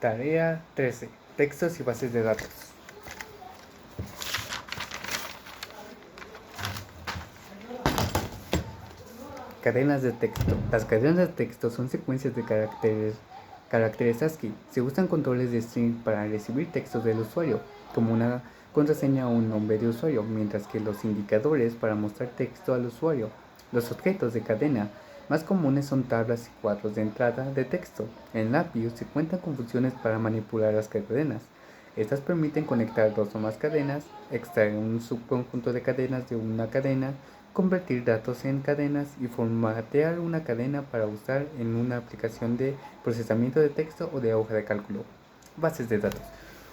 Tarea 13. Textos y bases de datos. Cadenas de texto. Las cadenas de texto son secuencias de caracteres ASCII. Se usan controles de string para recibir textos del usuario, como una contraseña o un nombre de usuario, mientras que los indicadores para mostrar texto al usuario. Los objetos de cadena más comunes son tablas y cuadros de entrada de texto. En LabVIEW se cuentan con funciones para manipular las cadenas. Estas permiten conectar dos o más cadenas, extraer un subconjunto de cadenas de una cadena, convertir datos en cadenas y formatear una cadena para usar en una aplicación de procesamiento de texto o de hoja de cálculo. Bases de datos.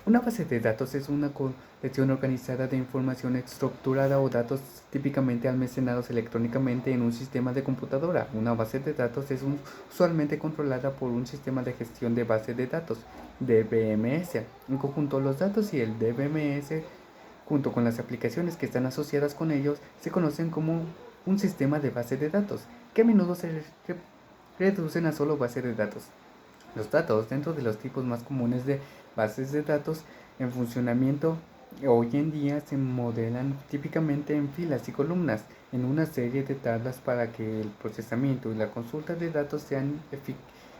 Una base de datos es una colección organizada de información estructurada o datos típicamente almacenados electrónicamente en un sistema de computadora. Una base de datos es usualmente controlada por un sistema de gestión de base de datos, DBMS. En conjunto, los datos y el DBMS, junto con las aplicaciones que están asociadas con ellos, se conocen como un sistema de base de datos, que a menudo se reducen a solo base de datos. Los datos, dentro de los tipos más comunes de bases de datos en funcionamiento, hoy en día se modelan típicamente en filas y columnas, en una serie de tablas para que el procesamiento y la consulta de datos sean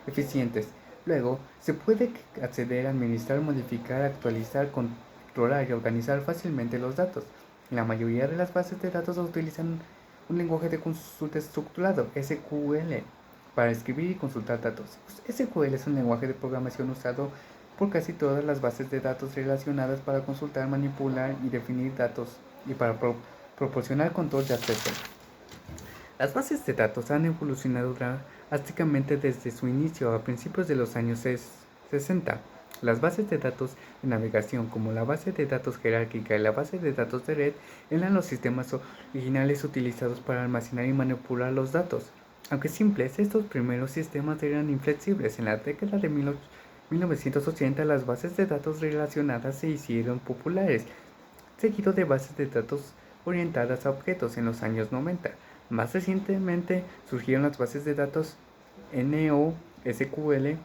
eficientes. Luego, se puede acceder, administrar, modificar, actualizar, controlar y organizar fácilmente los datos. La mayoría de las bases de datos utilizan un lenguaje de consulta estructurado, SQL, para escribir y consultar datos. SQL es un lenguaje de programación usado por casi todas las bases de datos relacionadas para consultar, manipular y definir datos y para proporcionar control de acceso. Las bases de datos han evolucionado drásticamente desde su inicio a principios de los años 60. Las bases de datos de navegación, como la base de datos jerárquica y la base de datos de red, eran los sistemas originales utilizados para almacenar y manipular los datos. Aunque simples, estos primeros sistemas eran inflexibles. En la década de 1980, las bases de datos relacionadas se hicieron populares, seguido de bases de datos orientadas a objetos en los años 90. Más recientemente surgieron las bases de datos NoSQL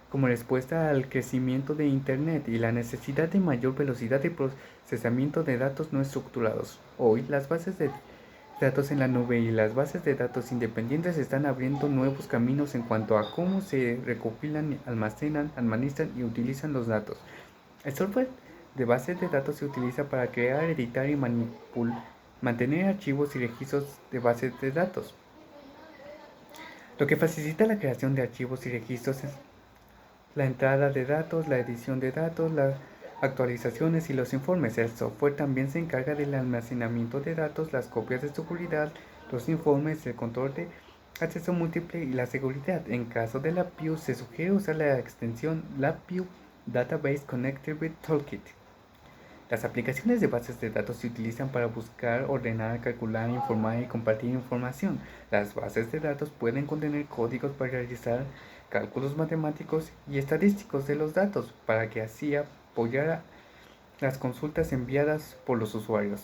como respuesta al crecimiento de Internet y la necesidad de mayor velocidad de procesamiento de datos no estructurados. Hoy, las bases de datos en la nube y las bases de datos independientes están abriendo nuevos caminos en cuanto a cómo se recopilan, almacenan, administran y utilizan los datos. El software de bases de datos se utiliza para crear, editar y mantener archivos y registros de bases de datos, lo que facilita la creación de archivos y registros, la entrada de datos, la edición de datos, las actualizaciones y los informes. El software también se encarga del almacenamiento de datos, las copias de seguridad, los informes, el control de acceso múltiple y la seguridad. En caso de LabVIEW, se sugiere usar la extensión LabVIEW Database Connected with Toolkit. Las aplicaciones de bases de datos se utilizan para buscar, ordenar, calcular, informar y compartir información. Las bases de datos pueden contener códigos para realizar cálculos matemáticos y estadísticos de los datos, para que así apoyar las consultas enviadas por los usuarios.